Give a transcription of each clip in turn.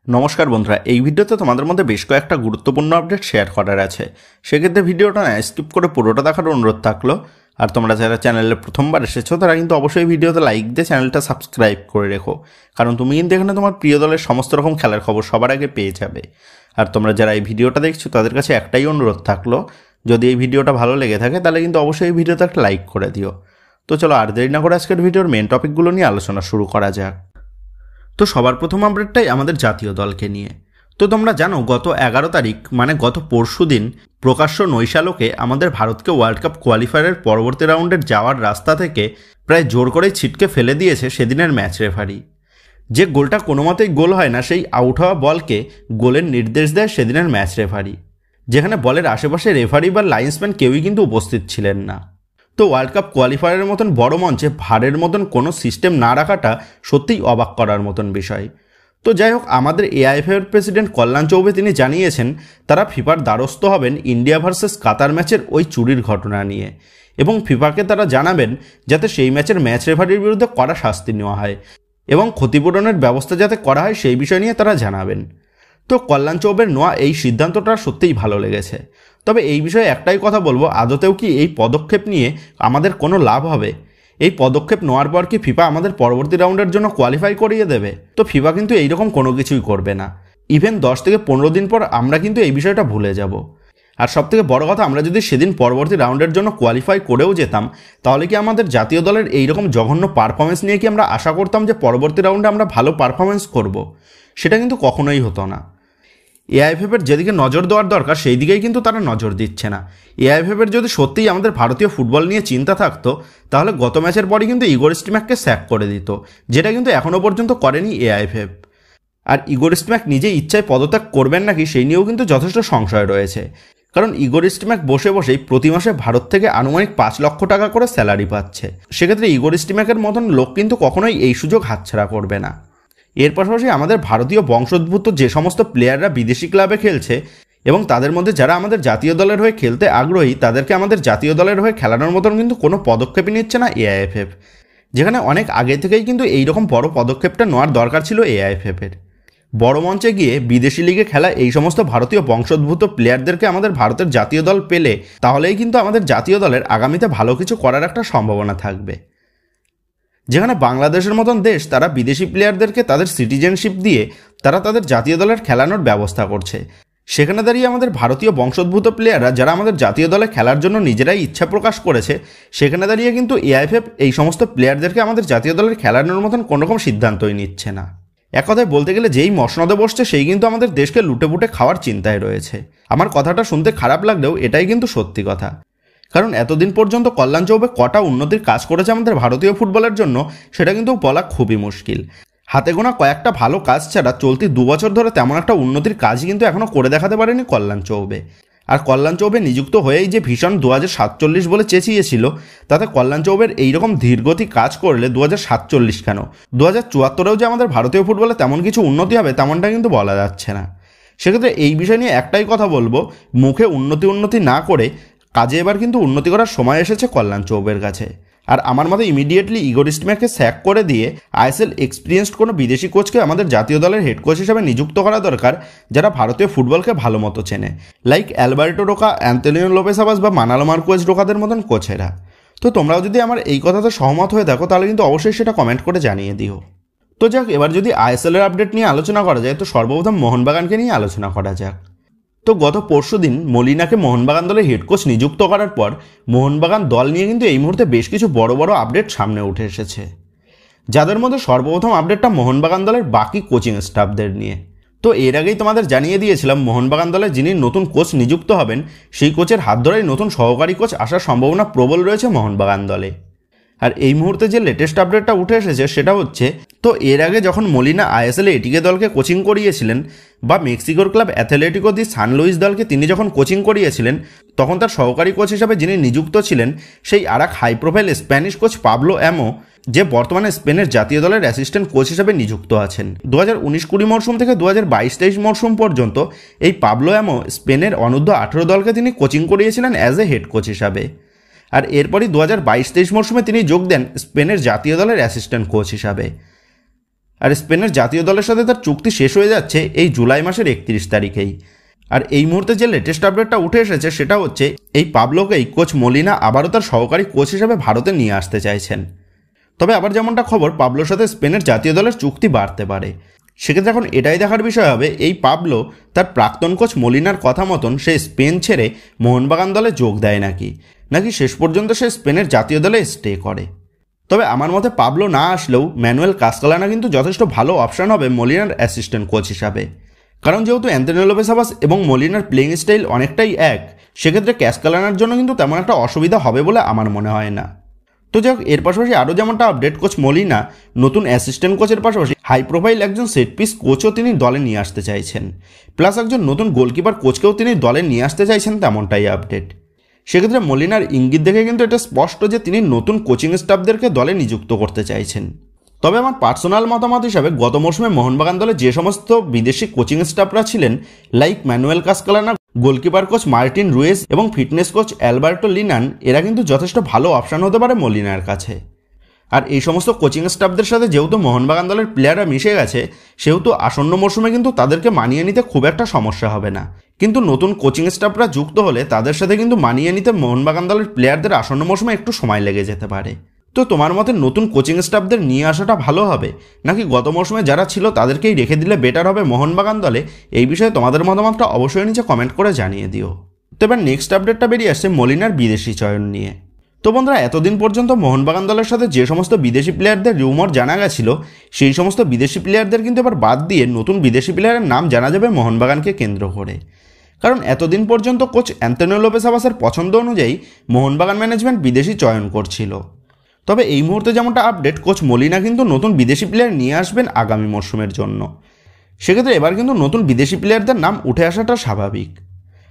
নমস্কার বন্ধুরা, এই ভিডিওতে তোমাদের মধ্যে বেশ কয়েকটা গুরুত্বপূর্ণ আপডেট শেয়ার করার আছে। সেক্ষেত্রে ভিডিওটা না স্কিপ করে পুরোটা দেখার অনুরোধ থাকলো। আর তোমরা যারা চ্যানেলে প্রথমবার এসেছো তারা কিন্তু অবশ্যই ভিডিওতে লাইক দিয়ে চ্যানেলটা সাবস্ক্রাইব করে রেখো, কারণ তুমি কিন্তু এখানে তোমার প্রিয় দলের সমস্ত রকম খেলার খবর সবার আগে পেয়ে যাবে। আর তোমরা যারা এই ভিডিওটা দেখছো তাদের কাছে একটাই অনুরোধ থাকলো, যদি এই ভিডিওটা ভালো লেগে থাকে তাহলে কিন্তু অবশ্যই এই ভিডিওতে একটা লাইক করে দিও। তো চলো আর দেরি না করে আজকের ভিডিওর মেন টপিকগুলো নিয়ে আলোচনা শুরু করা যাক। তো সবার প্রথম আপডেটটাই আমাদের জাতীয় দলকে নিয়ে। তো তোমরা জানো গত 11 তারিখ মানে গত পরশু দিন প্রকাশ্য নৈশালোকে আমাদের ভারতকে ওয়ার্ল্ড কাপ কোয়ালিফায়ারের পরবর্তী রাউন্ডের যাওয়ার রাস্তা থেকে প্রায় জোর করেই ছিটকে ফেলে দিয়েছে সেদিনের ম্যাচ রেফারি। যে গোলটা কোনো মতেই গোল হয় না, সেই আউট হওয়া বলকে গোলের নির্দেশ দেয় সেদিনের ম্যাচ রেফারি, যেখানে বলের আশেপাশে রেফারি বা লাইন্সম্যান কেউই কিন্তু উপস্থিত ছিলেন না। তো ওয়ার্ল্ড কাপ কোয়ালিফায়ারের মতন বড় মঞ্চে ভারের মতন কোনো সিস্টেম না রাখাটা সত্যিই অবাক করার মতন বিষয়। তো যাই হোক, আমাদের এআইএফএর প্রেসিডেন্ট কল্যাণ চৌবে তিনি জানিয়েছেন তারা ফিফার দ্বারস্থ হবেন ইন্ডিয়া ভার্সেস কাতার ম্যাচের ওই চুরির ঘটনা নিয়ে, এবং ফিফাকে তারা জানাবেন যাতে সেই ম্যাচের ম্যাচ রেফারির বিরুদ্ধে কড়া শাস্তি নেওয়া হয় এবং ক্ষতিপূরণের ব্যবস্থা যাতে করা হয় সেই বিষয় নিয়ে তারা জানাবেন। তো কল্যাণ চৌবের নেওয়া এই সিদ্ধান্তটা সত্যিই ভালো লেগেছে। তবে এই বিষয়ে একটাই কথা বলবো, আদতেও কি এই পদক্ষেপ নিয়ে আমাদের কোনো লাভ হবে? এই পদক্ষেপ নেওয়ার পর কি ফিফা আমাদের পরবর্তী রাউন্ডের জন্য কোয়ালিফাই করিয়ে দেবে? তো ফিফা কিন্তু এইরকম কোনো কিছুই করবে না। ইভেন 10 থেকে 15 দিন পর আমরা কিন্তু এই বিষয়টা ভুলে যাব। আর সবথেকে বড় কথা, আমরা যদি সেদিন পরবর্তী রাউন্ডের জন্য কোয়ালিফাই করেও যেতাম, তাহলে কি আমাদের জাতীয় দলের এইরকম জঘন্য পারফরমেন্স নিয়ে কি আমরা আশা করতাম যে পরবর্তী রাউন্ডে আমরা ভালো পারফরমেন্স করব? সেটা কিন্তু কখনোই হতো না। এআইএফএফের যেদিকে নজর দেওয়ার দরকার সেই দিকেই কিন্তু তারা নজর দিচ্ছে না। এআইএফএফের যদি সত্যিই আমাদের ভারতীয় ফুটবল নিয়ে চিন্তা থাকতো, তাহলে গত ম্যাচের পরই কিন্তু ইগোর স্টিম্যাককে স্যাক করে দিত, যেটা কিন্তু এখনও পর্যন্ত করেনি এআইএফএফ। আর ইগোর স্টিম্যাক নিজে ইচ্ছায় পদত্যাগ করবেন নাকি সেই নিয়েও কিন্তু যথেষ্ট সংশয় রয়েছে, কারণ ইগোর স্টিম্যাক বসে বসেই প্রতি মাসে ভারত থেকে আনুমানিক 5 লক্ষ টাকা করে স্যালারি পাচ্ছে। সেক্ষেত্রে ইগোর স্টিম্যাকের মতন লোক কিন্তু কখনোই এই সুযোগ হাতছাড়া করবে না। এর পাশাপাশি আমাদের ভারতীয় বংশোদ্ভূত যে সমস্ত প্লেয়াররা বিদেশি ক্লাবে খেলছে এবং তাদের মধ্যে যারা আমাদের জাতীয় দলের হয়ে খেলতে আগ্রহী, তাদেরকে আমাদের জাতীয় দলের হয়ে খেলানোর মতন কিন্তু কোনো পদক্ষেপই নিচ্ছে না এআইএফএফ, যেখানে অনেক আগে থেকেই কিন্তু এইরকম বড় পদক্ষেপটা নেওয়ার দরকার ছিল এআইএফএফের। বড় মঞ্চে গিয়ে বিদেশি লিগে খেলা এই সমস্ত ভারতীয় বংশোদ্ভূত প্লেয়ারদেরকে আমাদের ভারতের জাতীয় দল পেলে তাহলেই কিন্তু আমাদের জাতীয় দলের আগামীতে ভালো কিছু করার একটা সম্ভাবনা থাকবে। যেখানে বাংলাদেশের মতন দেশ তারা বিদেশি প্লেয়ারদেরকে তাদের সিটিজেনশিপ দিয়ে তারা তাদের জাতীয় দলের খেলানোর ব্যবস্থা করছে, সেখানে দাঁড়িয়ে আমাদের ভারতীয় বংশোদ্ভূত প্লেয়াররা যারা আমাদের জাতীয় দলে খেলার জন্য নিজেরাই ইচ্ছা প্রকাশ করেছে, সেখানে দাঁড়িয়ে কিন্তু এআইএফএফ এই সমস্ত প্লেয়ারদেরকে আমাদের জাতীয় দলের খেলানোর মতন কোনোরকম সিদ্ধান্তই নিচ্ছে না। এক কথায় বলতে গেলে যেই মসনদে বসছে সেই কিন্তু আমাদের দেশকে লুটেপুটে খাওয়ার চিন্তায় রয়েছে। আমার কথাটা শুনতে খারাপ লাগলেও এটাই কিন্তু সত্যি কথা, কারণ এতদিন পর্যন্ত কল্যাণ চৌবে কটা উন্নতির কাজ করেছে আমাদের ভারতীয় ফুটবলের জন্য সেটা কিন্তু বলা খুবই মুশকিল। হাতে গোনা কয়েকটা ভালো কাজ ছাড়া চলতি 2 বছর ধরে তেমন একটা উন্নতির কাজই কিন্তু এখনও করে দেখাতে পারেনি কল্যাণ চৌবে। আর কল্যাণ চৌবে নিযুক্ত হয়েই যে ভীষণ 2047 বলে চেঁচিয়েছিল, তাতে কল্যাণ চৌবের এইরকম ধীরগতি কাজ করলে 2047 কেন 2074এও যে আমাদের ভারতীয় ফুটবলে তেমন কিছু উন্নতি হবে তেমনটা কিন্তু বলা যাচ্ছে না। সেক্ষেত্রে এই বিষয় নিয়ে একটাই কথা বলবো, মুখে উন্নতি না করে কাজে এবার কিন্তু উন্নতি করার সময় এসেছে কল্যাণ চৌবের কাছে। আর আমার মতে ইমিডিয়েটলি ইগোর স্টিম্যাককে স্যাক করে দিয়ে আইএসএল এক্সপিরিয়েন্সড কোনো বিদেশি কোচকে আমাদের জাতীয় দলের হেড কোচ হিসেবে নিযুক্ত করা দরকার, যারা ভারতীয় ফুটবলকে ভালো মতো চেনে, like Alberto Roca, Antonio Lopez আবাস বা মানালো মার্কুয়েজ রোকাদের মতন কোচেরা। তো তোমরাও যদি আমার এই কথাতে সহমত হয়ে থাকো তাহলে কিন্তু অবশ্যই সেটা কমেন্ট করে জানিয়ে দিও। তো যাক, এবার যদি আইএসএলের আপডেট নিয়ে আলোচনা করা যায় তো সর্বপ্রথম মোহনবাগানকে নিয়ে আলোচনা করা যাক। তো গত পরশু দিন মলিনাকে মোহনবাগান দলের হেড কোচ নিযুক্ত করার পর মোহনবাগান দল নিয়ে কিন্তু এই মুহূর্তে বেশ কিছু বড় বড় আপডেট সামনে উঠে এসেছে, যাদের মধ্যে সর্বপ্রথম আপডেটটা মোহনবাগান দলের বাকি কোচিং স্টাফদের নিয়ে। তো এর আগেই তোমাদের জানিয়ে দিয়েছিলাম মোহনবাগান দলে যিনি নতুন কোচ নিযুক্ত হবেন সেই কোচের হাত ধরেই নতুন সহকারী কোচ আসার সম্ভাবনা প্রবল রয়েছে মোহনবাগান দলে। আর এই মুহূর্তে যে লেটেস্ট আপডেটটা উঠে এসেছে সেটা হচ্ছে, তো এর আগে যখন মলিনা আইএসএলে এটিকে দলকে কোচিং করিয়েছিলেন বা মেক্সিকোর ক্লাব অ্যাথলেটিকো দি সান লুইস দলকে তিনি যখন কোচিং করিয়েছিলেন, তখন তার সহকারী কোচ হিসাবে যিনি নিযুক্ত ছিলেন সেই আরেক high profile Spanish coach Pablo Amo, যে বর্তমানে স্পেনের জাতীয় দলের অ্যাসিস্ট্যান্ট কোচ হিসেবে নিযুক্ত আছেন। 2019-20 মরশুম থেকে 2022-23 মরশুম পর্যন্ত এই পাবলো অ্যামো স্পেনের অনূর্ধ্ব 18 দলকে তিনি কোচিং করিয়েছিলেন অ্যাজ এ হেড কোচ হিসাবে। আর এরপরই 2022-23 মরশুমে তিনি যোগ দেন স্পেনের জাতীয় দলের অ্যাসিস্ট্যান্ট কোচ হিসাবে। আর স্পেনের জাতীয় দলের সাথে তার চুক্তি শেষ হয়ে যাচ্ছে এই জুলাই মাসের 31 তারিখেই। আর এই মুহূর্তে যে লেটেস্ট আপডেটটা উঠে এসেছে সেটা হচ্ছে এই পাবলোকেই কোচ মলিনা আবারও তার সহকারী কোচ হিসেবে ভারতে নিয়ে আসতে চাইছেন। তবে আবার যেমনটা খবর, পাবলোর সাথে স্পেনের জাতীয় দলের চুক্তি বাড়তে পারে। সেক্ষেত্রে এখন এটাই দেখার বিষয় হবে এই পাবলো তার প্রাক্তন কোচ মলিনার কথা মতন সে স্পেন ছেড়ে মোহনবাগান দলে যোগ দেয় নাকি শেষ পর্যন্ত সে স্পেনের জাতীয় দলে স্টে করে। তবে আমার মতে পাবলো না আসলেও ম্যানুয়েল কাসকালানা কিন্তু যথেষ্ট ভালো অপশান হবে মলিনার অ্যাসিস্ট্যান্ট কোচ হিসাবে। কারণ যেহেতু অ্যান্তোনিও লোপেজ আবাস এবং মলিনার প্লেইং স্টাইল অনেকটাই এক, সেক্ষেত্রে কাসকালানার জন্য কিন্তু তেমন একটা অসুবিধা হবে বলে আমার মনে হয় না। তো যাই হোক, এর পাশাপাশি আরও যেমনটা আপডেট, কোচ মলিনা নতুন অ্যাসিস্ট্যান্ট কোচের পাশাপাশি হাই প্রোফাইল একজন সেট পিস কোচও তিনি দলে নিয়ে আসতে চাইছেন, প্লাস একজন নতুন গোলকিপার কোচকেও তিনি দলে নিয়ে আসতে চাইছেন, তেমনটাই আপডেট। সেক্ষেত্রে মলিনার ইঙ্গিত দেখে কিন্তু এটা স্পষ্ট যে তিনি নতুন কোচিং স্টাফদেরকে দলে নিযুক্ত করতে চাইছেন। তবে আমার পার্সোনাল মতামত হিসাবে গত মৌসুমে মোহনবাগান দলে যে সমস্ত বিদেশি কোচিং স্টাফরা ছিলেন, like Manuel Cascallana, goalkeeper coach Martin Ruiz এবং ফিটনেস কোচ অ্যালবার্টো লিনান, এরা কিন্তু যথেষ্ট ভালো অপশান হতে পারে মলিনার কাছে। আর এই সমস্ত কোচিং স্টাফদের সাথে যেহেতু মোহনবাগান দলের প্লেয়াররা মিশে গেছে, সেহেতু আসন্ন মৌসুমে কিন্তু তাদেরকে মানিয়ে নিতে খুব একটা সমস্যা হবে না। কিন্তু নতুন কোচিং স্টাফরা যুক্ত হলে তাদের সাথে কিন্তু মানিয়ে নিতে মোহনবাগান দলের প্লেয়ারদের আসন্ন মৌসুমে একটু সময় লেগে যেতে পারে। তো তোমার মতে নতুন কোচিং স্টাফদের নিয়ে আসাটা ভালো হবে, নাকি গত মৌসুমে যারা ছিল তাদেরকেই রেখে দিলে বেটার হবে মোহনবাগান দলে? এই বিষয়ে তোমাদের মতামতটা অবশ্যই নিচে কমেন্ট করে জানিয়ে দিও। তো এবার নেক্সট আপডেটটা বেরিয়ে আসছে মলিনার বিদেশি চয়ন নিয়ে। তো বন্ধুরা, এতদিন পর্যন্ত মোহনবাগান দলের সাথে যে সমস্ত বিদেশি প্লেয়ারদের রিউমার জানা গেছিল, সেই সমস্ত বিদেশি প্লেয়ারদের কিন্তু এবার বাদ দিয়ে নতুন বিদেশি প্লেয়ারের নাম জানা যাবে মোহনবাগানকে কেন্দ্র করে। কারণ এতদিন পর্যন্ত কোচ অ্যান্তোনিও লোপেজ আবাসের পছন্দ অনুযায়ী মোহনবাগান ম্যানেজমেন্ট বিদেশি চয়ন করছিল। তবে এই মুহূর্তে যেমনটা আপডেট, কোচ মলিনা কিন্তু নতুন বিদেশি প্লেয়ার নিয়ে আসবেন আগামী মরশুমের জন্য। সেক্ষেত্রে এবার কিন্তু নতুন বিদেশি প্লেয়ারদের নাম উঠে আসাটা স্বাভাবিক।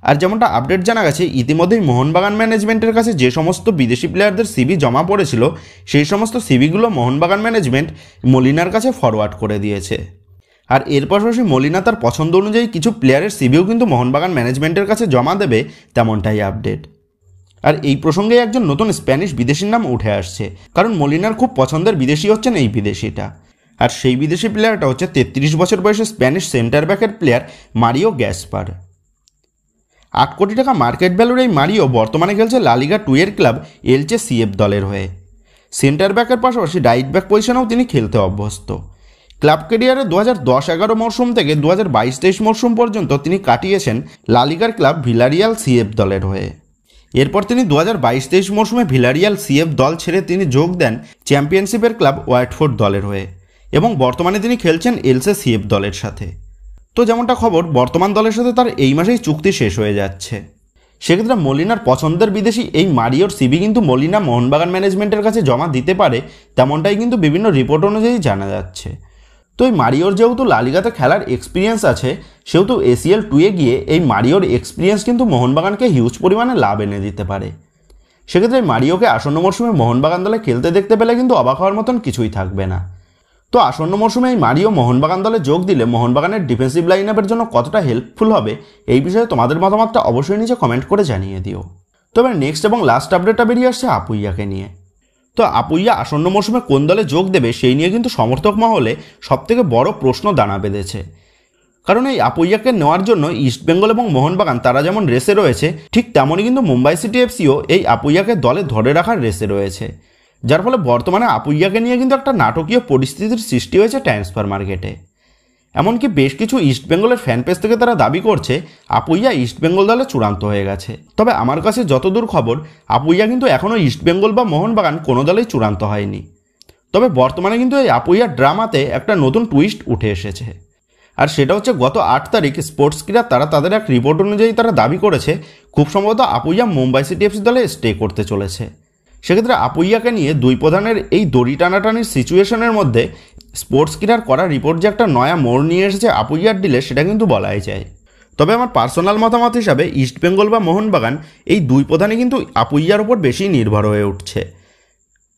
আর যেমনটা আপডেট জানা গেছে, ইতিমধ্যেই মোহনবাগান ম্যানেজমেন্টের কাছে যে সমস্ত বিদেশি প্লেয়ারদের সিভি জমা পড়েছিল, সেই সমস্ত সিভিগুলো মোহনবাগান ম্যানেজমেন্ট মলিনার কাছে ফরওয়ার্ড করে দিয়েছে। আর এর পাশাপাশি মলিনা তার পছন্দ অনুযায়ী কিছু প্লেয়ারের সিভিও কিন্তু মোহনবাগান ম্যানেজমেন্টের কাছে জমা দেবে, তেমনটাই আপডেট। আর এই প্রসঙ্গে একজন নতুন স্প্যানিশ বিদেশির নাম উঠে আসছে, কারণ মলিনার খুব পছন্দের বিদেশি হচ্ছেন এই বিদেশিটা। আর সেই বিদেশি প্লেয়ারটা হচ্ছে 33 বছর বয়সে স্প্যানিশ সেন্টার ব্যাকের প্লেয়ার মারিও গ্যাসপার। 8 কোটি টাকা মার্কেট ভ্যালুর এই মারিও বর্তমানে খেলছে লা লিগা 2 এর ক্লাব এলচে সিএফ দলের হয়ে। সেন্টার ব্যাকের পাশাপাশি রাইট ব্যাক পজিশনেও তিনি খেলতে অভ্যস্ত। ক্লাব ক্যারিয়ারে 2010-11 মরশুম থেকে 2022-23 মরশুম পর্যন্ত তিনি কাটিয়েছেন লা লিগার ক্লাব ভিলারিয়াল সিএফ দলের হয়ে। এরপর তিনি 2022-23 মরশুমে ভিলারিয়াল সিএফ দল ছেড়ে তিনি যোগ দেন চ্যাম্পিয়নশিপের ক্লাব ওয়াটফোর্ড দলের হয়ে এবং বর্তমানে তিনি খেলছেন এলসে সিএফ দলের সাথে। তো যেমনটা খবর, বর্তমান দলের সাথে তার এই মাসেই চুক্তি শেষ হয়ে যাচ্ছে। সেক্ষেত্রে মলিনার পছন্দের বিদেশি এই মারিওর সিবি কিন্তু মলিনা মোহনবাগান ম্যানেজমেন্টের কাছে জমা দিতে পারে, তেমনটাই কিন্তু বিভিন্ন রিপোর্ট অনুযায়ী জানা যাচ্ছে। তো এই মারিওর যেহেতু লা লিগাতে খেলার এক্সপিরিয়েন্স আছে, সেহেতু এসিএল 2-এ গিয়ে এই মারিওর এক্সপিরিয়েন্স কিন্তু মোহনবাগানকে হিউজ পরিমাণে লাভ এনে দিতে পারে। সেক্ষেত্রে মারিওকে আসন্ন মরশুমে মোহনবাগান দলে খেলতে দেখতে পেলে কিন্তু অবাক হওয়ার মতন কিছুই থাকবে না। তো আসন্ন মরশুমে এই মারিও মোহনবাগান দলে যোগ দিলে মোহনবাগানের ডিফেন্সিভ লাইন আপের জন্য কতটা হেল্পফুল হবে, এই বিষয়ে তোমাদের মতামতটা অবশ্যই নিচে কমেন্ট করে জানিয়ে দিও। তবে নেক্সট এবং লাস্ট আপডেটটা বেরিয়ে আসছে আপুইয়াকে নিয়ে। তো আপুইয়া আসন্ন মরশুমে কোন দলে যোগ দেবে সেই নিয়ে কিন্তু সমর্থক মহলে সবথেকে বড় প্রশ্ন দানা বেঁধেছে। কারণ এই আপুইয়াকে নেওয়ার জন্য ইস্টবেঙ্গল এবং মোহনবাগান তারা যেমন রেসে রয়েছে, ঠিক তেমনই কিন্তু মুম্বাই সিটি এফসিও এই আপুইয়াকে দলে ধরে রাখার রেসে রয়েছে। যার ফলে বর্তমানে আপুইয়াকে নিয়ে কিন্তু একটা নাটকীয় পরিস্থিতির সৃষ্টি হয়েছে ট্রান্সফার মার্কেটে। এমনকি বেশ কিছু ইস্টবেঙ্গলের ফ্যান পেজ থেকে তারা দাবি করছে আপুইয়া ইস্টবেঙ্গল দলে চূড়ান্ত হয়ে গেছে। তবে আমার কাছে যতদূর খবর, আপুইয়া কিন্তু এখনও ইস্টবেঙ্গল বা মোহনবাগান কোনো দলেই চূড়ান্ত হয়নি। তবে বর্তমানে কিন্তু এই আপুইয়ার ড্রামাতে একটা নতুন টুইস্ট উঠে এসেছে। আর সেটা হচ্ছে গত 8 তারিখ স্পোর্টস ক্রীড়া তারা তাদের এক রিপোর্ট অনুযায়ী তারা দাবি করেছে খুব সম্ভবত আপুইয়া মুম্বাই সিটি এফসি দলে স্টে করতে চলেছে। সেক্ষেত্রে আপুইয়াকে নিয়ে দুই প্রধানের এই দড়ি টানাটানির সিচুয়েশনের মধ্যে স্পোর্টস ক্রীড়ার করা রিপোর্ট যে একটা নয়া মোড় নিয়ে এসেছে আপুইয়ার ডিলে, সেটা কিন্তু বলাই যায়। তবে আমার পার্সোনাল মতামত হিসাবে ইস্টবেঙ্গল বা মোহনবাগান এই দুই প্রধানই কিন্তু আপুইয়ার উপর বেশি নির্ভর হয়ে উঠছে।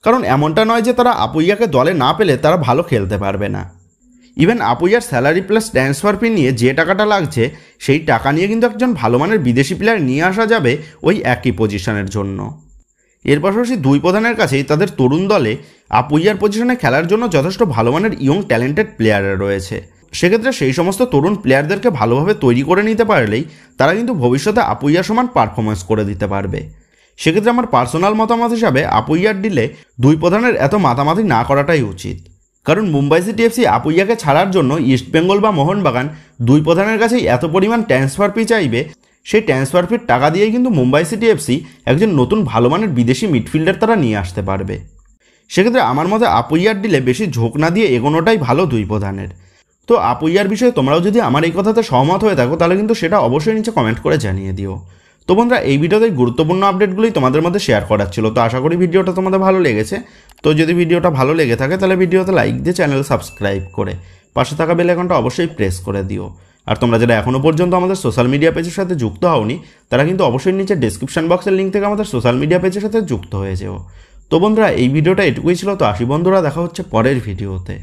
কারণ এমনটা নয় যে তারা আপুইয়াকে দলে না পেলে তারা ভালো খেলতে পারবে না। ইভেন আপুইয়ার স্যালারি প্লাস ট্রান্সফার ফি নিয়ে যে টাকাটা লাগছে, সেই টাকা নিয়ে কিন্তু একজন ভালো মানের বিদেশি প্লেয়ার নিয়ে আসা যাবে ওই একই পজিশনের জন্য। এর পাশাপাশি দুই প্রধানের কাছেই তাদের তরুণ দলে আপুইয়ার পজিশনে খেলার জন্য যথেষ্ট ভালো মানের ইয়ং ট্যালেন্টেড প্লেয়াররা রয়েছে। সেক্ষেত্রে সেই সমস্ত তরুণ প্লেয়ারদেরকে ভালোভাবে তৈরি করে নিতে পারলেই তারা কিন্তু ভবিষ্যতে আপুইয়ার সমান পারফরমেন্স করে দিতে পারবে। সেক্ষেত্রে আমার পার্সোনাল মতামত হিসাবে আপুইয়ার ডিলে দুই প্রধানের এত মাতামাতি না করাটাই উচিত। কারণ মুম্বাই সিটি এফসি আপুইয়াকে ছাড়ার জন্য ইস্টবেঙ্গল বা মোহনবাগান দুই প্রধানের কাছেই এত পরিমাণ ট্রান্সফার ফি চাইবে, সেই ট্রান্সফার ফির টাকা দিয়েই কিন্তু মুম্বাই সিটি এফসি একজন নতুন ভালো মানের বিদেশি মিডফিল্ডার তারা নিয়ে আসতে পারবে। সেক্ষেত্রে আমার মতে আপুইয়ার ডিলে বেশি ঝোঁক না দিয়ে এগোনোটাই ভালো দুই প্রধানের। তো আপুইয়ার বিষয়ে তোমরাও যদি আমার এই কথাতে সহমত হয়ে থাকো তাহলে কিন্তু সেটা অবশ্যই নিচে কমেন্ট করে জানিয়ে দিও। তো বন্ধুরা, এই ভিডিওতে গুরুত্বপূর্ণ আপডেটগুলোই তোমাদের মধ্যে শেয়ার করার ছিল। তো আশা করি ভিডিওটা তোমাদের ভালো লেগেছে। তো যদি ভিডিওটা ভালো লেগে থাকে তাহলে ভিডিওতে লাইক দিয়ে চ্যানেল সাবস্ক্রাইব করে পাশে থাকা বেল আইকনটা অবশ্যই প্রেস করে দিও। আর তোমরা যারা এখনও পর্যন্ত আমাদের সোশ্যাল মিডিয়া পেজের সাথে যুক্ত হওনি তারা কিন্তু অবশ্যই নিচে ডেসক্রিপশন বক্সের লিঙ্ক থেকে আমাদের সোশ্যাল মিডিয়া পেজের সাথে যুক্ত হয়ে যেও। তো বন্ধুরা, এই ভিডিওটা এটুকুই ছিল। তো আসি বন্ধুরা, দেখা হচ্ছে পরের ভিডিওতে।